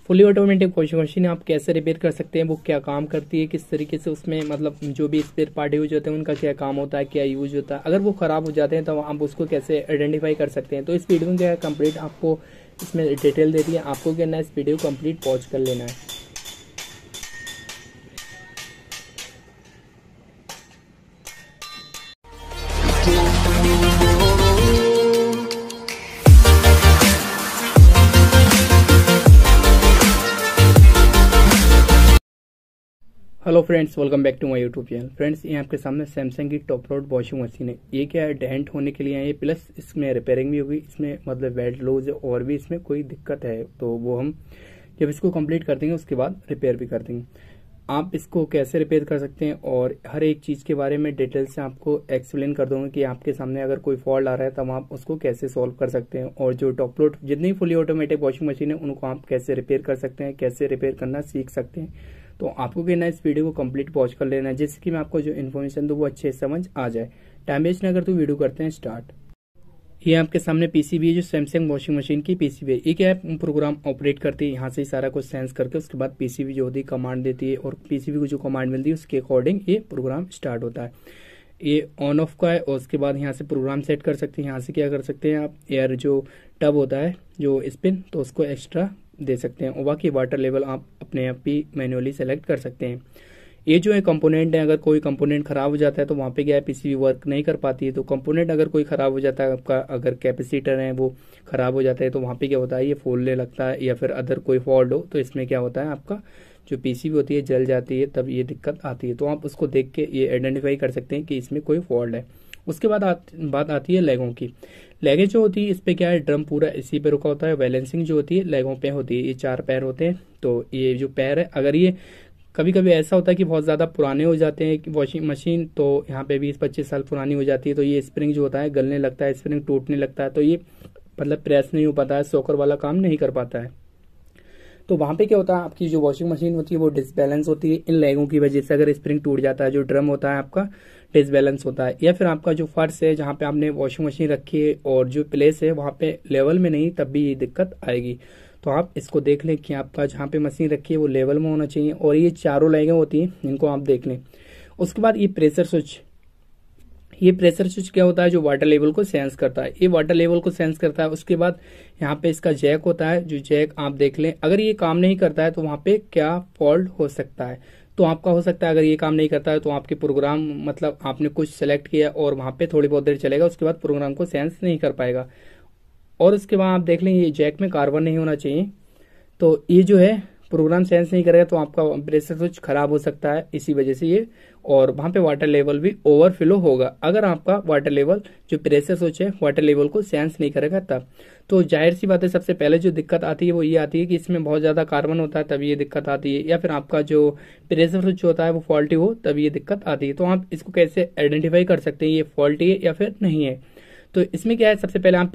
Fully automatic washing machine आप कैसे repair कर सकते हैं, वो क्या काम करती है, किस तरीके से उसमें मतलब जो भी स्पेयर पार्ट यूज होते हैं उनका क्या काम होता है, क्या यूज होता है, अगर वो खराब हो जाते हैं तो आप उसको कैसे आइडेंटिफाई कर सकते हैं। तो इस वीडियो में क्या है, कंप्लीट आपको इसमें डिटेल दे दी है। आपको क्या करना है, इस वीडियो कंप्लीट पॉज कर लेना है। Hello friends, welcome back to my YouTube channel. Friends, ये आपके सामने सैमसंग की टॉप लोड वॉशिंग मशीन है। ये क्या है, डेंट होने के लिए है ये, प्लस इसमें रिपेयरिंग भी होगी। इसमें मतलब वेट लूज और भी इसमें कोई दिक्कत है तो वो हम जब इसको कंप्लीट कर देंगे उसके बाद रिपेयर भी कर देंगे। आप इसको कैसे रिपेयर कर सकते हैं और हर एक चीज़ के बारे में डिटेल से आपको एक्सप्लेन कर दूंगा कि आपके सामने अगर कोई फॉल्ट आ रहा है तब आप उसको कैसे सॉल्व कर सकते हैं, और जो टॉप लोड जितनी फुली ऑटोमेटिक वॉशिंग मशीन है उनको आप कैसे रिपेयर कर सकते हैं, कैसे रिपेयर करना सीख सकते हैं। तो आपको क्या ना, इस वीडियो को कंप्लीट वॉच कर लेना है जिससे कि मैं आपको जो इन्फॉर्मेशन दूँ वो अच्छे से समझ आ जाए। टाइम वेस्ट ना कर तो वीडियो करते हैं स्टार्ट। ये आपके सामने पीसीबी है, जो सैमसंग वॉशिंग मशीन की पीसीबी है। ये क्या है, प्रोग्राम ऑपरेट करती है, यहाँ से सारा कुछ सेंस करके उसके बाद पीसीबी जो होती है कमांड देती है, और पीसीबी को जो कमांड मिलती है उसके अकॉर्डिंग ये प्रोग्राम स्टार्ट होता है। ये ऑन ऑफ का है, और उसके बाद यहाँ से प्रोग्राम सेट कर सकते हैं। यहाँ से क्या कर सकते हैं आप, एयर जो टब होता है जो स्पिन, तो उसको एक्स्ट्रा दे सकते हैं, और बाकी वाटर लेवल आप अपने आप ही मैन्युअली सेलेक्ट कर सकते हैं। ये जो है कंपोनेंट है, अगर कोई कंपोनेंट खराब हो जाता है तो वहाँ पे क्या है, पीसीबी वर्क नहीं कर पाती है। तो कंपोनेंट अगर कोई खराब हो जाता है आपका, अगर कैपेसिटर है वो खराब हो जाता है तो वहाँ पे क्या होता है, ये फूलने लगता है, या फिर अदर कोई फॉल्ट हो तो इसमें क्या होता है, आपका जो पीसीबी होती है जल जाती है, तब ये दिक्कत आती है। तो आप उसको देख के ये आइडेंटिफाई कर सकते हैं कि इसमें कोई फॉल्ट है। उसके बाद बात आती है लेगों की। लेगें जो होती है, इस पे क्या है, ड्रम पूरा इसी पे रुका होता है। बैलेंसिंग जो होती है लेगों पे होती है। ये 4 पैर होते हैं, तो ये जो पैर है, अगर ये कभी कभी ऐसा होता है कि बहुत ज़्यादा पुराने हो जाते हैं वॉशिंग मशीन, तो यहाँ पे 20-25 साल पुरानी हो जाती है, तो ये स्प्रिंग जो होता है गलने लगता है, स्प्रिंग टूटने लगता है, तो ये मतलब प्रेस नहीं हो पाता है, सॉकर वाला काम नहीं कर पाता है। तो वहाँ पे क्या होता है, आपकी जो वॉशिंग मशीन होती है वो डिसबैलेंस होती है इन लेगों की वजह से। अगर स्प्रिंग टूट जाता है, जो ड्रम होता है आपका डिसबैलेंस होता है, या फिर आपका जो फर्श है जहाँ पे आपने वॉशिंग मशीन रखी है और जो प्लेस है वहाँ पे लेवल में नहीं, तब भी ये दिक्कत आएगी। तो आप इसको देख लें कि आपका जहाँ पे मशीन रखी है वो लेवल में होना चाहिए, और ये चारों लेगें होती हैं इनको आप देख लें। उसके बाद ये प्रेशर स्विच, ये प्रेशर स्विच क्या होता है, जो वाटर लेवल को सेंस करता है। ये वाटर लेवल को सेंस करता है। उसके बाद यहाँ पे इसका जैक होता है, जो जैक आप देख लें, अगर ये काम नहीं करता है तो वहाँ पे क्या फॉल्ट हो सकता है। तो आपका हो सकता है, अगर ये काम नहीं करता है तो आपके प्रोग्राम मतलब आपने कुछ सेलेक्ट किया और वहाँ पे थोड़ी बहुत देर चलेगा, उसके बाद प्रोग्राम को सेंस नहीं कर पाएगा। और उसके बाद आप देख लें, ये जैक में कार्बन नहीं होना चाहिए, तो ये जो है प्रोग्राम सेंस नहीं करेगा तो आपका प्रेशर स्विच खराब हो सकता है इसी वजह से ये, और वहाँ पे वाटर लेवल भी ओवरफ्लो होगा अगर आपका वाटर लेवल जो प्रेशर स्विच है वाटर लेवल को सेंस नहीं करेगा तब। तो जाहिर सी बात है, सबसे पहले जो दिक्कत आती है वो ये आती है कि इसमें बहुत ज़्यादा कार्बन होता है, तभी ये दिक्कत आती है, या फिर आपका जो प्रेशर स्विच होता है वो फॉल्टी हो तभी ये दिक्कत आती है। तो आप इसको कैसे आइडेंटिफाई कर सकते हैं ये फॉल्टी है या फिर नहीं है। तो इसमें क्या है, सबसे पहले आप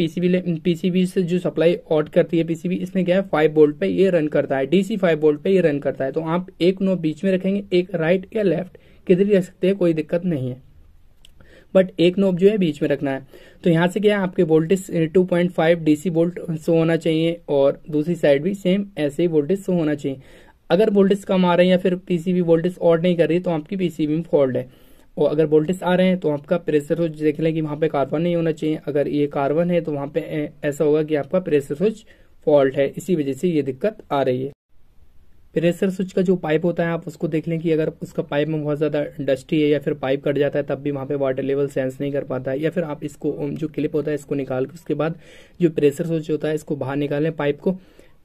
पीसीबी से जो सप्लाई आउट करती है पीसीबी, इसमें क्या है 5 वोल्ट पे ये रन करता है, डीसी 5 वोल्ट पे ये रन करता है। तो आप एक नोब बीच में रखेंगे, एक राइट या लेफ्ट किधर भी रख सकते हैं, कोई दिक्कत नहीं है, बट एक नोब जो है बीच में रखना है। तो यहाँ से क्या है, आपके वोल्टेज 2.5 डीसी वोल्ट शो होना चाहिए, और दूसरी साइड भी सेम ऐसे ही वोल्टेज शो होना चाहिए। अगर वोल्टेज कम आ रहे हैं या फिर पीसीबी वोल्टेज ऑड नहीं कर रही तो आपकी पीसीबी में फॉल्ट है, और अगर वोल्टेज आ रहे हैं तो आपका प्रेशर स्विच देख लें कि वहाँ पे कार्बन नहीं होना चाहिए। अगर ये कार्बन है तो वहाँ पे ऐसा होगा कि आपका प्रेशर स्विच फॉल्ट है, इसी वजह से ये दिक्कत आ रही है। प्रेशर स्विच का जो पाइप होता है आप उसको देख लें कि अगर उसका पाइप में बहुत ज़्यादा डस्टी है या फिर पाइप कट जाता है तब भी वहाँ पे वाटर लेवल सेंस नहीं कर पाता है, या फिर आप इसको जो क्लिप होता है इसको निकाल के उसके बाद जो प्रेशर स्विच होता है इसको बाहर निकालें पाइप को।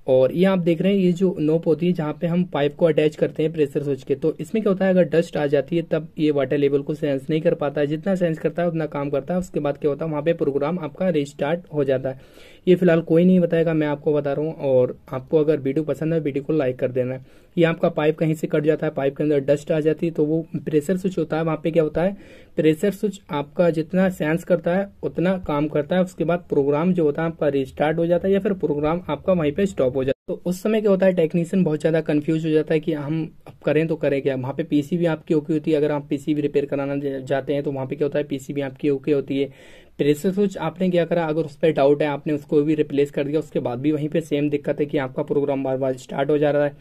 और ये आप देख रहे हैं, ये जो नोप होती है जहाँ पे हम पाइप को अटैच करते हैं प्रेशर स्विच के, तो इसमें क्या होता है, अगर डस्ट आ जाती है तब ये वाटर लेवल को सेंस नहीं कर पाता है। जितना सेंस करता है उतना काम करता है, उसके बाद क्या होता है, वहाँ पे प्रोग्राम आपका रिस्टार्ट हो जाता है। ये फिलहाल कोई नहीं बताएगा, मैं आपको बता रहा हूँ, और आपको अगर वीडियो पसंद है वीडियो को लाइक कर देना है। ये आपका पाइप कहीं से कट जाता है, पाइप के अंदर डस्ट आ जाती है, तो वो प्रेशर स्विच होता है, वहाँ पे क्या होता है, प्रेशर स्विच आपका जितना सेंस करता है उतना काम करता है, उसके बाद प्रोग्राम जो होता है आपका रिस्टार्ट हो जाता है, या फिर प्रोग्राम आपका वहीं पे स्टॉप हो जाता है। तो उस समय क्या होता है, टेक्नीशियन बहुत ज्यादा कंफ्यूज हो जाता है कि हम अब करें तो करें क्या। वहाँ पे पीसीबी आपकी ओके होती है, अगर आप पीसीबी रिपेयर कराना जाते हैं तो वहाँ पे क्या होता है, पीसीबी आपकी ओके होती है, प्रेशर स्विच आपने क्या करा, अगर उस पर डाउट है आपने उसको भी रिप्लेस कर दिया, उसके बाद भी वहीं पे सेम दिक्कत है कि आपका प्रोग्राम बार बार स्टार्ट हो जा रहा है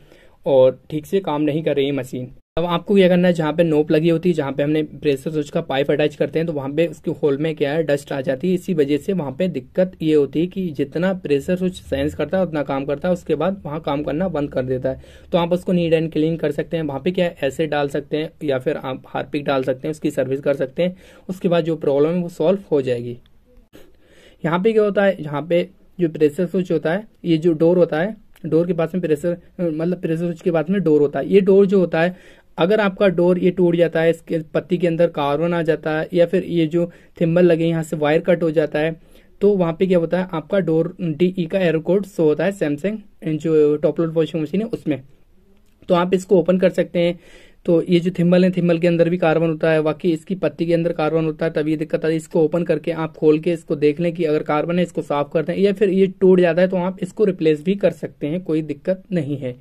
और ठीक से काम नहीं कर रही है मशीन। अब आपको क्या करना है, जहाँ पे नोप लगी होती है, जहाँ पे हमने प्रेशर स्विच का पाइप अटैच करते हैं, तो वहाँ पे उसके होल में क्या है डस्ट आ जाती है। इसी वजह से वहाँ पे दिक्कत ये होती है कि जितना प्रेशर स्विच सेंस करता है उतना काम करता है, उसके बाद वहाँ काम करना बंद कर देता है। तो आप उसको नीट एंड क्लीन कर सकते हैं। वहाँ पे क्या है एसिड डाल सकते हैं या फिर आप हार्पिक डाल सकते हैं, उसकी सर्विस कर सकते हैं। उसके बाद जो प्रॉब्लम है वो सॉल्व हो जाएगी। यहाँ पे क्या होता है, यहाँ पे जो प्रेशर स्विच होता है, ये जो डोर होता है, डोर के पास में प्रेशर स्विच के पास में डोर होता है। ये डोर जो होता है, अगर आपका डोर ये टूट जाता है, इसके पत्ती के अंदर कार्बन आ जाता है या फिर ये जो थिम्बल लगे यहाँ से वायर कट हो जाता है, तो वहाँ पे क्या होता है आपका डोर DE का एरर कोड शो होता है सैमसंग जो टॉप लोड वॉशिंग मशीन है उसमें। तो आप इसको ओपन कर सकते हैं। तो ये जो थिम्बल है, थिम्बल के अंदर भी कार्बन होता है, बाकी इसकी पत्ती के अंदर कार्बन होता है, तब ये दिक्कत आती है। इसको ओपन करके आप खोल के इसको देख लें कि अगर कार्बन है इसको साफ करते हैं, या फिर ये टूट जाता है तो आप इसको रिप्लेस भी कर सकते हैं, कोई दिक्कत नहीं है।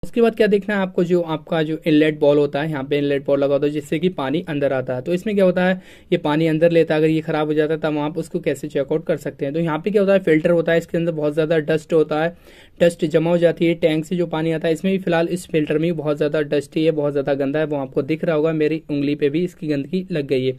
उसके बाद क्या देखना है आपको, जो आपका जो इनलेट बॉल होता है, यहाँ पे इनलेट बॉल लगा होता है जिससे कि पानी अंदर आता है। तो इसमें क्या होता है, ये पानी अंदर लेता है, अगर ये खराब हो जाता है तब आप उसको कैसे चेकआउट कर सकते हैं। तो यहाँ पे क्या होता है, फिल्टर होता है, इसके अंदर बहुत ज्यादा डस्ट होता है, डस्ट जमा हो जाती है। टैंक से जो पानी आता है, इसमें भी फिलहाल इस फिल्टर में भी बहुत ज्यादा डस्टी है, बहुत ज्यादा गंदा है, वो आपको दिख रहा होगा, मेरी उंगली पे भी इसकी गंदगी लग गई है।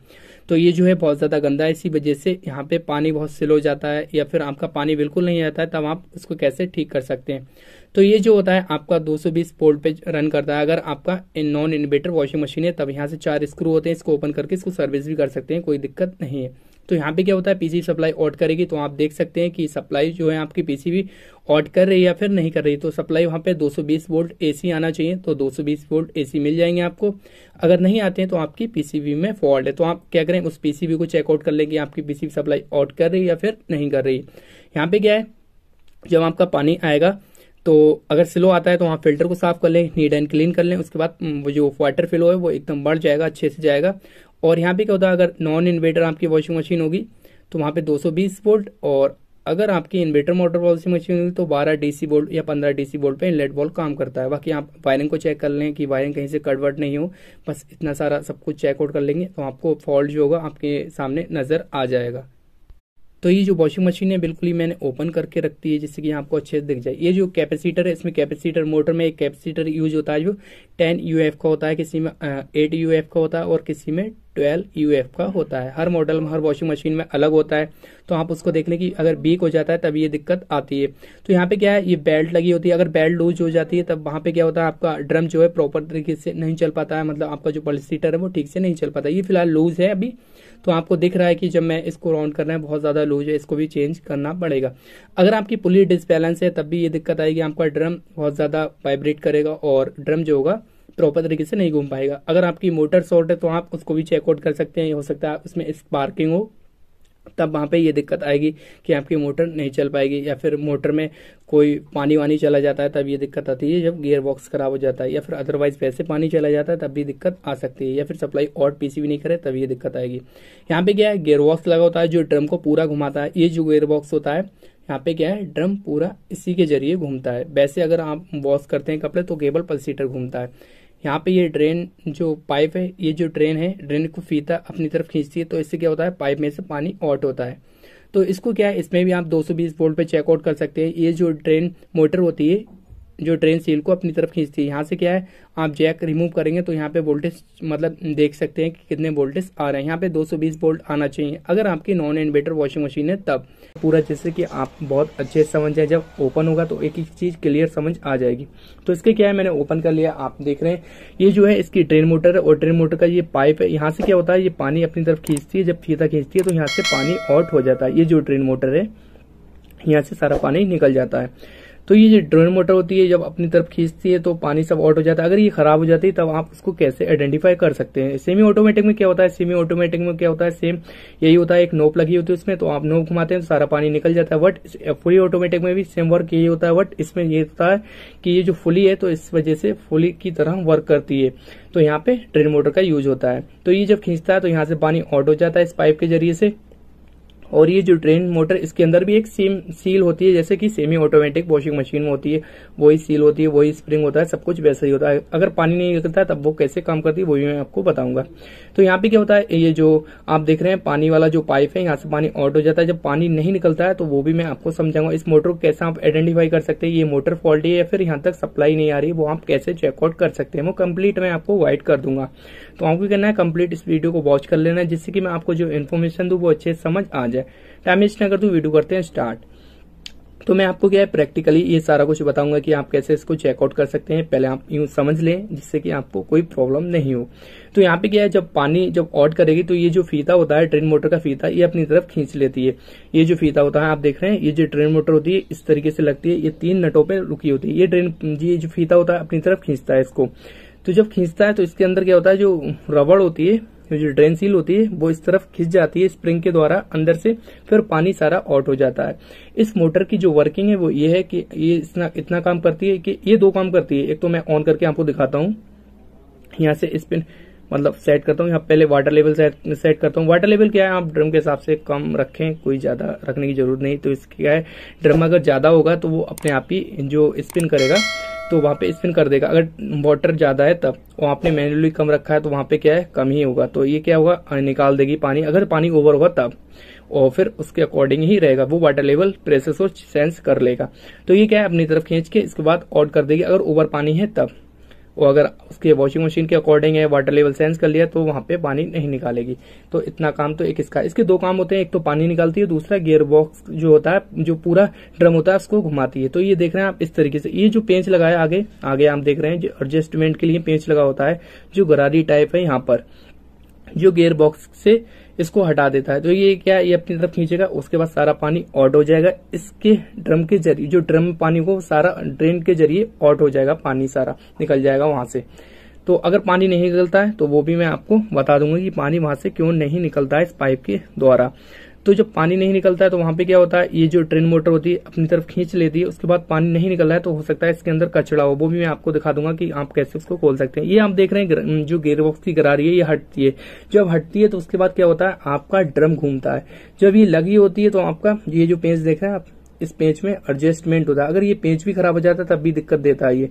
तो ये जो है बहुत ज्यादा गंदा है, इसी वजह से यहाँ पे पानी बहुत स्लो जाता है या फिर आपका पानी बिल्कुल नहीं आता है, तब आप उसको कैसे ठीक कर सकते हैं। तो ये जो होता है आपका 220 वोल्ट पे रन करता है। अगर आपका नॉन इन्वर्टर वॉशिंग मशीन है तब यहाँ से 4 स्क्रू होते हैं, इसको ओपन करके इसको सर्विस भी कर सकते हैं, कोई दिक्कत नहीं है। तो यहाँ पे क्या होता है, पीसी सप्लाई ऑट करेगी, तो आप देख सकते हैं कि सप्लाई जो है आपकी पीसीबी ऑट कर रही है या फिर नहीं कर रही। तो सप्लाई वहाँ पे 220 वोल्ट AC आना चाहिए, तो 220 वोल्ट AC मिल जाएंगे आपको। अगर नहीं आते हैं तो आपकी पीसीबी में फॉल्ट है। तो आप क्या करें, उस पीसीबी को चेकआउट कर लें कि आपकी पीसीबी सप्लाई ऑट कर रही है या फिर नहीं कर रही। यहाँ पे क्या है, जब आपका पानी आएगा तो अगर स्लो आता है तो वहाँ फिल्टर को साफ कर लें, नीट एंड क्लीन कर लें। उसके बाद वो जो वाटर फ्लो है वो एकदम बढ़ जाएगा, अच्छे से जाएगा। और यहाँ पे क्या होता है, अगर नॉन इन्वर्टर आपकी वॉशिंग मशीन होगी तो वहाँ पे 220 वोल्ट, और अगर आपकी इन्वर्टर मोटर वॉशिंग मशीन होगी तो 12 DC वोल्ट या 15 DC वोल्ट पे इनलेट बॉल काम करता है। बाकी आप वायरिंग को चेक कर लें कि वायरिंग कहीं से कटवर्ट नहीं हो, बस इतना सारा सब कुछ चेकआउट कर लेंगे तो आपको फॉल्ट जो होगा आपके सामने नजर आ जाएगा। तो ये जो वॉशिंग मशीन है बिल्कुल ही मैंने ओपन करके रख दी है जिससे कि आपको अच्छे से दिख जाए। ये जो कैपेसिटर है, इसमें कैपेसिटर मोटर में एक कैपेसिटर यूज होता है जो 10 UF का होता है, किसी में 8 UF का होता है और किसी में 12 UF का होता है। हर मॉडल में, हर वॉशिंग मशीन में अलग होता है। तो आप उसको देख लें कि अगर वीक हो जाता है तब ये दिक्कत आती है। तो यहाँ पे क्या है, ये बेल्ट लगी होती है, अगर बेल्ट लूज हो जाती है तब वहाँ पे क्या होता है, आपका ड्रम जो है प्रॉपर तरीके से नहीं चल पाता है, मतलब आपका जो पल्सीटर है वो ठीक से नहीं चल पाता। ये फिलहाल लूज है अभी, तो आपको दिख रहा है कि जब मैं इसको राउंड कर रहा है बहुत ज्यादा लूज है, इसको भी चेंज करना पड़ेगा। अगर आपकी पुली डिसबैलेंस है तब भी ये दिक्कत आएगी, आपका ड्रम बहुत ज्यादा वाइब्रेट करेगा और ड्रम जो होगा प्रॉपर तरीके से नहीं घूम पाएगा। अगर आपकी मोटर शॉर्ट है तो आप उसको भी चेकआउट कर सकते हैं, हो सकता है उसमें स्पार्किंग हो, तब वहां पे ये दिक्कत आएगी कि आपकी मोटर नहीं चल पाएगी। या फिर मोटर में कोई पानी वानी चला जाता है तब ये दिक्कत आती है, जब गियर बॉक्स खराब हो जाता है, या फिर अदरवाइज वैसे पानी चला जाता है तब भी दिक्कत आ सकती है, या फिर सप्लाई और पीसीबी नहीं करे तब ये दिक्कत आएगी। यहाँ पे क्या है, गियर बॉक्स लगा होता है जो ड्रम को पूरा घुमाता है। ये जो गियर बॉक्स होता है यहाँ पे क्या है, ड्रम पूरा इसी के जरिए घूमता है। वैसे अगर आप वॉश करते हैं कपड़े तो केवल पल्सीटर घूमता है। यहाँ पे ये ड्रेन जो पाइप है, ये जो ड्रेन है, ड्रेन को फीता अपनी तरफ खींचती है, तो इससे क्या होता है पाइप में से पानी आउट होता है। तो इसको क्या है, इसमें भी आप 220 वोल्ट पे चेकआउट कर सकते हैं। ये जो ड्रेन मोटर होती है जो ड्रेन सील को अपनी तरफ खींचती है, यहाँ से क्या है आप जैक रिमूव करेंगे तो यहाँ पे वोल्टेज मतलब देख सकते हैं कि कितने वोल्टेज आ रहे हैं। यहाँ पे 220 वोल्ट आना चाहिए अगर आपकी नॉन इन्वर्टर वॉशिंग मशीन है तब। पूरा जैसे कि आप बहुत अच्छे से समझ जाए, जब ओपन होगा तो एक एक चीज क्लियर समझ आ जाएगी। तो इसके क्या है, मैंने ओपन कर लिया, आप देख रहे हैं ये जो है इसकी ड्रेन मोटर है, और ड्रेन मोटर का ये पाइप है। यहाँ से क्या होता है, ये पानी अपनी तरफ खींचती है, जब फीता खींचती है तो यहाँ से पानी आउट हो जाता है। ये जो ड्रेन मोटर है यहाँ से सारा पानी निकल जाता है। तो ये जो ड्रेन मोटर होती है जब अपनी तरफ खींचती है तो पानी सब आउट हो जाता है। अगर ये खराब हो जाती है तब आप उसको कैसे आइडेंटिफाई कर सकते हैं। सेमी ऑटोमेटिक में क्या होता है, सेमी ऑटोमेटिक में क्या होता है, सेम यही होता है, एक नोप लगी होती है उसमें, तो आप नोप घुमाते हैं तो सारा पानी निकल जाता है। बट फुली ऑटोमेटिक में भी सेम वर्क यही होता है, बट इसमें ये होता है कि ये जो फुली है तो इस वजह से फुली की तरह वर्क करती है, तो यहाँ पे ड्रेन मोटर का यूज होता है। तो ये जब खींचता है तो यहाँ से पानी आउट हो जाता है इस पाइप के जरिए से, और ये जो ड्रेन मोटर, इसके अंदर भी एक सेम सील होती है, जैसे कि सेमी ऑटोमेटिक वॉशिंग मशीन में होती है, वही सील होती है, वही स्प्रिंग होता है, सब कुछ वैसा ही होता है। अगर पानी नहीं निकलता है तब वो कैसे काम करती है वो भी मैं आपको बताऊंगा। तो यहाँ पे क्या होता है, ये जो आप देख रहे हैं पानी वाला जो पाइप है, यहाँ से पानी आउट हो जाता है। जब पानी नहीं निकलता है तो वो भी मैं आपको समझाऊंगा। इस मोटर को कैसे आप आइडेंटिफाई कर सकते हैं, ये मोटर फॉल्टी है या फिर यहाँ तक सप्लाई नहीं आ रही है, वो आप कैसे चेकआउट कर सकते हैं, वो कंप्लीट मैं आपको गाइड कर दूंगा। तो आपको करना है, कंप्लीट इस वीडियो को वॉच कर लेना है, जिससे कि मैं आपको जो इन्फॉर्मेशन दूं वो अच्छे से समझ आ जाए। टाइम वेस्ट ना कर दूं, वीडियो करते हैं स्टार्ट। तो मैं आपको क्या है प्रैक्टिकली ये सारा कुछ बताऊंगा कि आप कैसे इसको चेकआउट कर सकते हैं। पहले आप यूं समझ लें जिससे कि आपको कोई प्रॉब्लम नहीं हो। तो यहाँ पे क्या है, जब पानी जब आउट करेगी तो ये जो फीता होता है, ड्रेन मोटर का फीता, ये अपनी तरफ खींच लेती है। ये जो फीता होता है आप देख रहे हैं, ये जो ड्रेन मोटर होती है इस तरीके से लगती है, ये 3 नटों पे रुकी होती है। ये जो फीता होता है अपनी तरफ खींचता है इसको। तो जब खींचता है तो इसके अंदर क्या होता है, जो रबड़ होती है, जो ड्रेन सील होती है, वो इस तरफ खिंच जाती है स्प्रिंग के द्वारा अंदर से, फिर पानी सारा आउट हो जाता है। इस मोटर की जो वर्किंग है वो ये है कि ये इतना काम करती है कि ये 2 काम करती है। एक तो मैं ऑन करके आपको दिखाता हूँ, यहाँ से स्पिन मतलब सेट करता हूँ। यहाँ पहले वाटर लेवल सेट करता हूँ। वाटर लेवल क्या है, आप ड्रम के हिसाब से कम रखें, कोई ज्यादा रखने की जरूरत नहीं। तो इसकी क्या है, ड्रम अगर ज्यादा होगा तो वो अपने आप ही जो स्पिन करेगा तो वहां पे स्पिन कर देगा। अगर वाटर ज्यादा है तब, वो आपने मैन्युअली कम रखा है तो वहां पे क्या है, कम ही होगा। तो ये क्या होगा, निकाल देगी पानी। अगर पानी ओवर होगा तब, और फिर उसके अकॉर्डिंग ही रहेगा, वो वाटर लेवल प्रेशर को सेंस कर लेगा। तो ये क्या है, अपनी तरफ खींच के इसके बाद आउट कर देगी अगर ओवर पानी है तब। और अगर उसके वॉशिंग मशीन के अकॉर्डिंग है, वाटर लेवल सेंस कर लिया तो वहां पे पानी नहीं निकालेगी। तो इतना काम तो एक इसका। इसके 2 काम होते हैं, एक तो पानी निकालती है, दूसरा गियर बॉक्स जो होता है, जो पूरा ड्रम होता है उसको घुमाती है। तो ये देख रहे हैं आप इस तरीके से, ये जो पेंच लगाया आगे आप देख रहे हैं, जो एडजस्टमेंट के लिए पेंच लगा होता है, जो गरारी टाइप है, यहाँ पर जो गियर बॉक्स से इसको हटा देता है। तो ये क्या, ये अपनी तरफ खींचेगा, उसके बाद सारा पानी आउट हो जाएगा इसके ड्रम के जरिए। जो ड्रम पानी को सारा ड्रेन के जरिए आउट हो जाएगा, पानी सारा निकल जाएगा वहां से। तो अगर पानी नहीं निकलता है तो वो भी मैं आपको बता दूंगा कि पानी वहां से क्यों नहीं निकलता है इस पाइप के द्वारा। तो जब पानी नहीं निकलता है तो वहां पे क्या होता है, ये जो ड्रेन मोटर होती है अपनी तरफ खींच लेती है, उसके बाद पानी नहीं निकल रहा है तो हो सकता है इसके अंदर कचरा हो, वो भी मैं आपको दिखा दूंगा कि आप कैसे उसको खोल सकते हैं। ये आप देख रहे हैं जो गियर बॉक्स की गरारी है ये हटती है। जब हटती है तो उसके बाद क्या होता है, आपका ड्रम घूमता है। जब ये लगी होती है तो आपका ये जो पेंच देख रहे हैं आप, इस पेंच में एडजस्टमेंट होता है। अगर ये पेंच भी खराब हो जाता है तब भी दिक्कत देता है।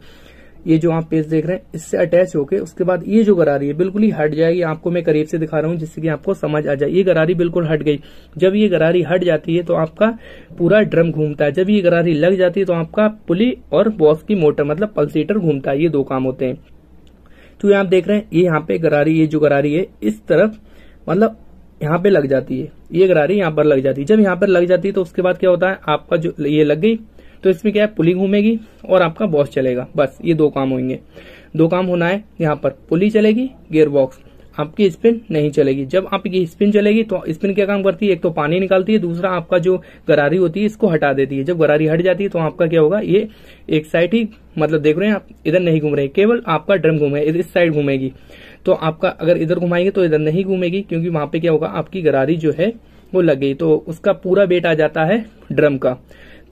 ये जो आप पेज देख रहे हैं इससे अटैच होके उसके बाद ये जो गरारी है बिल्कुल ही हट जाएगी। आपको मैं करीब से दिखा रहा हूँ जिससे कि आपको समझ आ जाए। ये गरारी बिल्कुल हट गई। जब ये गरारी हट जाती है तो आपका पूरा ड्रम घूमता है। जब ये गरारी लग जाती है तो आपका पुली और बॉक्स की मोटर मतलब पल्सेटर घूमता है। ये 2 काम होते हैं। तो ये आप देख रहे हैं, ये यहाँ पे गरारी, ये जो गरारी है इस तरफ मतलब यहाँ पे लग जाती है, ये गरारी यहाँ पर लग जाती है। जब यहाँ पर लग जाती है तो उसके बाद क्या होता है, आपका जो ये लग गई तो इसमें क्या है, पुली घूमेगी और आपका बॉक्स चलेगा। बस ये 2 काम होंगे। 2 काम होना है, यहाँ पर पुली चलेगी, गियर बॉक्स, आपकी स्पिन नहीं चलेगी। जब आपकी स्पिन चलेगी तो स्पिन क्या काम करती है, एक तो पानी निकालती है, दूसरा आपका जो गरारी होती है इसको हटा देती है। जब गरारी हट जाती है तो आपका क्या होगा, ये एक साइड ही मतलब देख रहे हैं आप, इधर नहीं घूम रहे, केवल आपका ड्रम घूमेगा, इस साइड घूमेगी। तो आपका अगर इधर घुमाएंगे तो इधर नहीं घूमेगी, क्योंकि वहां पे क्या होगा, आपकी गरारी जो है वो लग गई तो उसका पूरा वेट आ जाता है ड्रम का।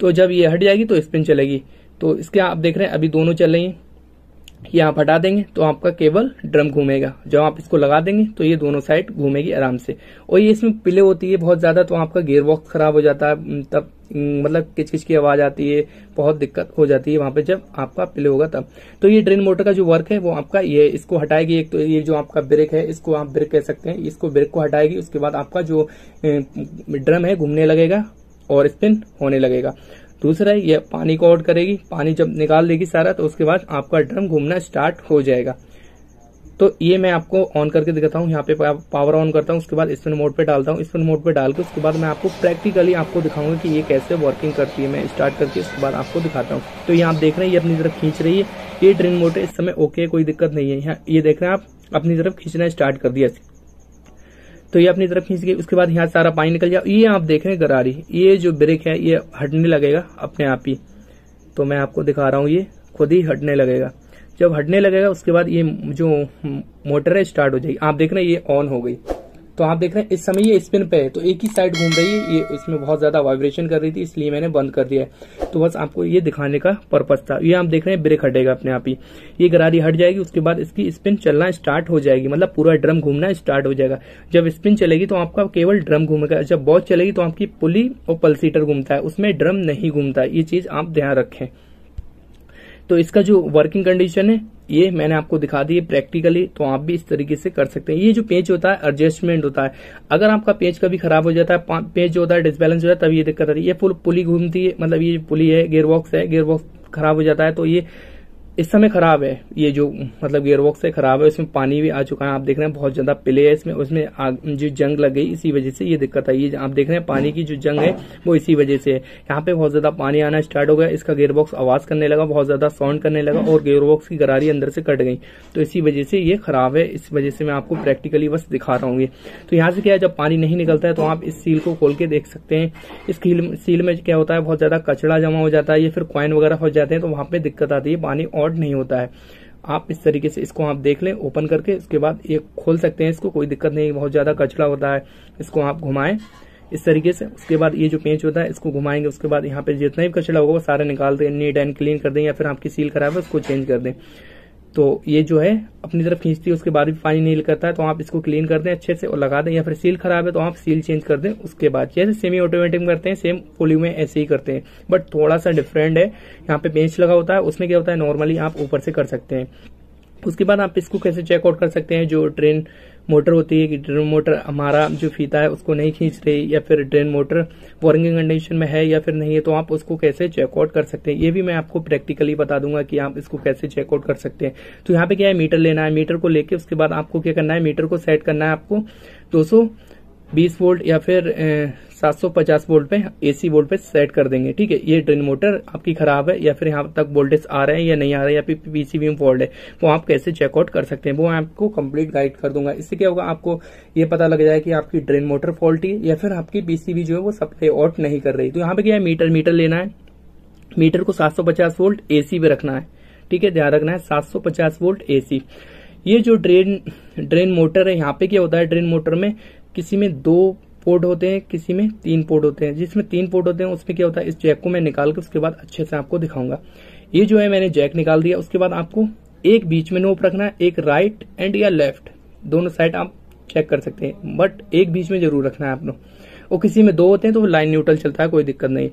तो जब ये हट जाएगी तो स्पिन चलेगी। तो इसके आप देख रहे हैं अभी दोनों चल रही हैं। ये आप हटा देंगे तो आपका केवल ड्रम घूमेगा। जब आप इसको लगा देंगे तो ये दोनों साइड घूमेगी आराम से। और ये इसमें पिले होती है बहुत ज्यादा तो आपका गियर बॉक्स खराब हो जाता है, तब मतलब किचकिच की आवाज आती है, बहुत दिक्कत हो जाती है वहां पे जब आपका पिले होगा तब। तो ये ड्रेन मोटर का जो वर्क है वो आपका ये इसको हटाएगी। एक तो ये जो आपका ब्रेक है इसको आप ब्रेक कह सकते हैं, इसको ब्रेक को हटाएगी। उसके बाद आपका जो ड्रम है घूमने लगेगा और स्पिन होने लगेगा। दूसरा ये पानी को आउट करेगी, पानी जब निकाल देगी सारा तो उसके बाद आपका ड्रम घूमना स्टार्ट हो जाएगा। तो ये मैं आपको ऑन करके दिखाता हूँ। यहाँ पे पावर ऑन करता हूँ, उसके बाद स्पिन मोड पे डालता हूँ। स्पिन मोड पे डाल के उसके बाद मैं आपको प्रैक्टिकली आपको दिखाऊंगा कि ये कैसे वर्किंग करती है। मैं स्टार्ट करके उसके बाद आपको दिखाता हूँ। तो ये आप देख रहे हैं ये अपनी तरफ खींच रही है। ये ड्रेन मोटर इस समय ओके, कोई दिक्कत नहीं है। यहाँ ये देख रहे हैं आप अपनी तरफ खींचना स्टार्ट कर दिया। तो ये अपनी तरफ खींच गई। उसके बाद यहाँ सारा पानी निकल जाए। ये आप देख रहे हैं गरारी, ये जो ब्रेक है ये हटने लगेगा अपने आप ही। तो मैं आपको दिखा रहा हूँ, ये खुद ही हटने लगेगा। जब हटने लगेगा उसके बाद ये जो मोटर है स्टार्ट हो जाएगी। आप देख रहे हैं ये ऑन हो गई। तो आप देख रहे हैं इस समय ये स्पिन पे है, तो एक ही साइड घूम रही है, ये इसमें बहुत ज्यादा वाइब्रेशन कर रही थी, इसलिए मैंने बंद कर दिया है। तो बस आपको ये दिखाने का पर्पज था। ये आप देख रहे हैं ब्रेक हटेगा अपने आप ही, ये गरारी हट जाएगी, उसके बाद इसकी स्पिन चलना स्टार्ट हो जाएगी, मतलब पूरा ड्रम घूमना स्टार्ट हो जाएगा। जब स्पिन चलेगी तो आपका केवल ड्रम घूमेगा, जब वॉच चलेगी तो आपकी पुली और पल्सीटर घूमता है, उसमें ड्रम नहीं घूमता है। ये चीज आप ध्यान रखें। तो इसका जो वर्किंग कंडीशन है ये मैंने आपको दिखा दी है प्रैक्टिकली, तो आप भी इस तरीके से कर सकते हैं। ये जो पेंच होता है एडजस्टमेंट होता है, अगर आपका पेंच कभी खराब हो जाता है, पेंच जो होता है डिसबैलेंस हो जाता है, तब ये दिक्कत आती है। ये फुल पुली घूमती है, मतलब ये पुली है, गियरबॉक्स है, गियरबॉक्स खराब हो जाता है तो ये इस समय खराब है। ये जो मतलब गियरबॉक्स है खराब है, इसमें पानी भी आ चुका है, आप देख रहे हैं बहुत ज्यादा पिले है इसमें, उसमें जो जंग लग गई, इसी वजह से ये दिक्कत आई। ये आप देख रहे हैं पानी की जो जंग है वो इसी वजह से है। यहाँ पे बहुत ज्यादा पानी आना स्टार्ट हो गया, इसका गियरबॉक्स आवाज करने लगा, बहुत ज्यादा साउंड करने लगा और गियरबॉक्स की गरारी अंदर से कट गई, तो इसी वजह से ये खराब है। इस वजह से मैं आपको प्रैक्टिकली बस दिखा रहा हूँ। तो यहाँ से क्या है, जब पानी नहीं निकलता है तो आप इस सील को खोल के देख सकते हैं। इस सील में क्या होता है, बहुत ज्यादा कचड़ा जमा हो जाता है या फिर कॉइन वगैरह हो जाते हैं, तो वहां पे दिक्कत आती है, पानी ऑड नहीं होता है। आप इस तरीके से इसको आप देख लें ओपन करके, उसके बाद ये खोल सकते हैं इसको, कोई दिक्कत नहीं। बहुत ज्यादा कचरा होता है, इसको आप घुमाएं इस तरीके से, उसके बाद ये जो पेंच होता है इसको घुमाएंगे, उसके बाद यहाँ पे जितना भी कचरा होगा वो सारा निकाल दें, नीट एंड क्लीन कर दें, या फिर आपकी सील खराब है उसको चेंज कर दें। तो ये जो है अपनी तरफ खींचती है, उसके बाद भी पानी नहीं निकलता है, तो आप इसको क्लीन कर दें अच्छे से और लगा दें, या फिर सील खराब है तो आप सील चेंज कर दें। उसके बाद जैसे सेमी ऑटोमेटिक करते हैं सेम पुली में ऐसे ही करते हैं, बट थोड़ा सा डिफरेंट है। यहाँ पे पेंच लगा होता है, उसमें क्या होता है नॉर्मली आप ऊपर से कर सकते हैं। उसके बाद आप इसको कैसे चेकआउट कर सकते हैं, जो ड्रेन मोटर होती है कि ड्रेन मोटर हमारा जो फीता है उसको नहीं खींच रही, या फिर ड्रेन मोटर वर्किंग कंडीशन में है या फिर नहीं है, तो आप उसको कैसे चेकआउट कर सकते हैं, ये भी मैं आपको प्रैक्टिकली बता दूंगा कि आप इसको कैसे चेकआउट कर सकते हैं। तो यहाँ पे क्या है, मीटर लेना है, मीटर को लेके उसके बाद आपको क्या करना है, मीटर को सेट करना है आपको 220 वोल्ट या फिर 750 वोल्ट पे, एसी वोल्ट पे सेट कर देंगे। ठीक है, ये ड्रेन मोटर आपकी खराब है या फिर यहाँ तक वोल्टेज आ रहे हैं या नहीं आ रहे हैं, या फिर पीसीबी में फॉल्ट है, वो आप कैसे चेकआउट कर सकते हैं, वो मैं आपको कंप्लीट गाइड कर दूंगा। इससे क्या होगा, आपको ये पता लग जाएगा कि आपकी ड्रेन मोटर फॉल्टी है या फिर आपकी पीसीबी जो है वो सप्लाई आउट नहीं कर रही। तो यहाँ पे क्या है, मीटर लेना है, मीटर को 750 वोल्ट एसी पे रखना है। ठीक है, ध्यान रखना है 750 वोल्ट एसी। ये जो ड्रेन मोटर है, यहाँ पे क्या होता है, ड्रेन मोटर में किसी में 2 पोर्ट होते हैं, किसी में 3 पोर्ट होते हैं। जिसमें 3 पोर्ट होते हैं उसमें क्या होता है, इस जैक को मैं निकाल के उसके बाद अच्छे से आपको दिखाऊंगा। ये जो है मैंने जैक निकाल दिया, उसके बाद आपको एक बीच में नोब रखना है, एक राइट एंड या लेफ्ट, दोनों साइड आप चेक कर सकते हैं, बट एक बीच में जरूर रखना है आप लोग। और किसी में 2 होते हैं तो लाइन न्यूट्रल चलता है, कोई दिक्कत नहीं।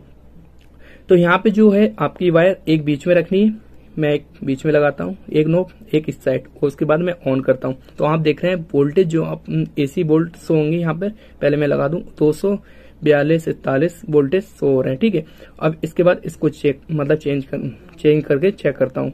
तो यहाँ पे जो है आपकी वायर एक बीच में रखनी है, मैं एक बीच में लगाता हूँ, एक नोब एक इस साइड, और उसके बाद मैं ऑन करता हूँ। तो आप देख रहे हैं वोल्टेज जो आप एसी वोल्ट शो होंगे यहाँ पर, पहले मैं लगा दूं 242-41 वोल्टेज शो हो रहे हैं। ठीक है, अब इसके बाद इसको चेंज करके चेक करता हूँ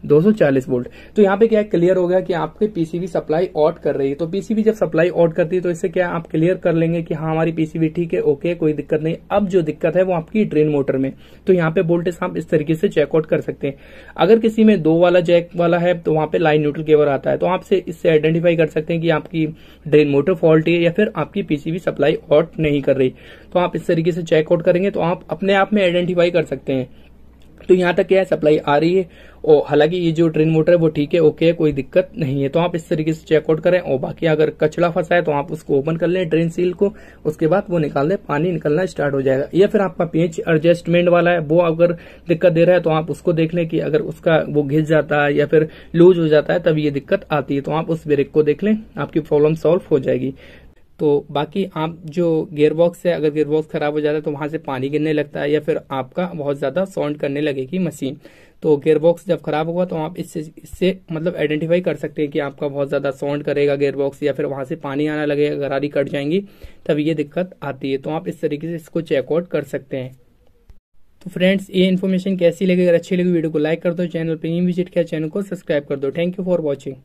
240 वोल्ट। तो यहाँ पे क्या क्लियर हो गया कि आपके पीसीबी सप्लाई आउट कर रही है। तो पीसीबी जब सप्लाई आउट करती है तो इससे क्या आप क्लियर कर लेंगे कि हाँ हमारी पीसीबी ठीक है, ओके, कोई दिक्कत नहीं। अब जो दिक्कत है वो आपकी ड्रेन मोटर में, तो यहाँ पे वोल्टेज आप इस तरीके से चेकआउट कर सकते हैं। अगर किसी में 2 वाला जैक वाला है तो वहां पे लाइन न्यूट्रल केबल आता है, तो आपसे इससे आइडेंटिफाई कर सकते हैं कि आपकी ड्रेन मोटर फॉल्ट है या फिर आपकी पीसीबी सप्लाई आउट नहीं कर रही। तो आप इस तरीके से चेकआउट करेंगे तो आप अपने आप में आइडेंटिफाई कर सकते हैं। तो यहाँ तक क्या है, सप्लाई आ रही है, और हालांकि ये जो ड्रेन मोटर है वो ठीक है, ओके, कोई दिक्कत नहीं है। तो आप इस तरीके से चेकआउट करें, और बाकी अगर कचरा फंसा है तो आप उसको ओपन कर लें ड्रेन सील को, उसके बाद वो निकाल दें, पानी निकलना स्टार्ट हो जाएगा। या फिर आपका पेंच एडजस्टमेंट वाला है, वो अगर दिक्कत दे रहा है तो आप उसको देख लें कि अगर उसका वो घिस जाता है या फिर लूज हो जाता है तब ये दिक्कत आती है, तो आप उस ब्रेक को देख लें, आपकी प्रॉब्लम सॉल्व हो जाएगी। तो बाकी आप जो गियरबॉक्स है, अगर गियरबॉक्स खराब हो जाता है तो वहां से पानी गिरने लगता है या फिर आपका बहुत ज्यादा साउंड करने लगेगी मशीन। तो गियरबॉक्स जब खराब होगा तो आप इससे मतलब आइडेंटिफाई कर सकते हैं कि आपका बहुत ज्यादा साउंड करेगा गियरबॉक्स, या फिर वहां से पानी आना लगेगा, गरारी कट जाएंगी, तब ये दिक्कत आती है। तो आप इस तरीके से इसको चेकआउट कर सकते हैं। तो फ्रेंड्स, ये इन्फॉर्मेशन कैसी लगी, अगर अच्छी लगी वीडियो को लाइक कर दो, चैनल पर नहीं विजिट किया चैनल को सब्सक्राइब कर दो। Thank you for watching.